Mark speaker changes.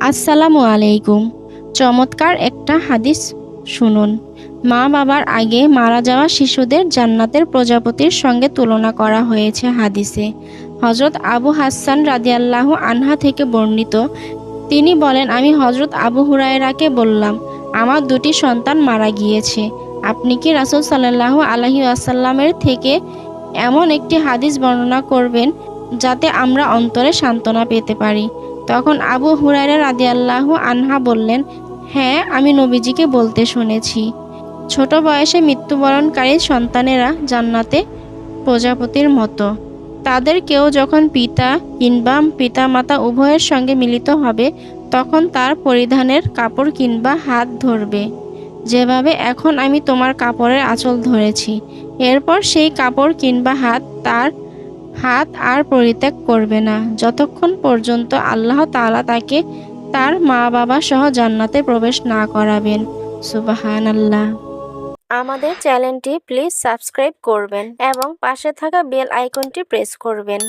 Speaker 1: আসসালামু আলাইকুম। চমৎকার একটা হাদিস শুনুন। মা বাবার আগে মারা যাওয়া শিশুদের জান্নাতের প্রজাপতির সঙ্গে তুলনা করা হয়েছে হাদিসে। হজরত আবু হাসান রাদিয়াল্লাহু আনহা থেকে বর্ণিত, তিনি বলেন, আমি হজরত আবু হুরায়রাকে বললাম, আমার দুটি সন্তান মারা গিয়েছে। আপনি কি রাসূল সাল্লাল্লাহু আলাইহি ওয়াসাল্লামের থেকে এমন একটি হাদিস বর্ণনা করবেন যাতে আমরা অন্তরে সান্ত্বনা পেতে পারি? তখন আবু হুরায়রা রাদিয়াল্লাহু আনহা বললেন, হ্যাঁ, আমি নবীজিকে বলতে শুনেছি, ছোট বয়সে মৃত্যুবরণকারী সন্তানেরা জান্নাতে প্রজাপতির মতো। তাদের কেউ যখন পিতা কিংবা পিতামাতা উভয়ের সঙ্গে মিলিত হবে, তখন তার পরিধানের কাপড় কিংবা হাত ধরবে, যেভাবে এখন আমি তোমার কাপড়ের আঁচল ধরেছি। এরপর সেই কাপড় কিংবা তার হাত আর পরিত্যাগ করবে না, যতক্ষণ পর্যন্ত আল্লাহ তাআলা তাকে তার মা বাবা সহ জান্নাতে প্রবেশ না করাবেন। সুবহানাল্লাহ। আমাদের চ্যানেলটি প্লিজ সাবস্ক্রাইব করবেন এবং পাশে থাকা বেল আইকনটি প্রেস করবেন।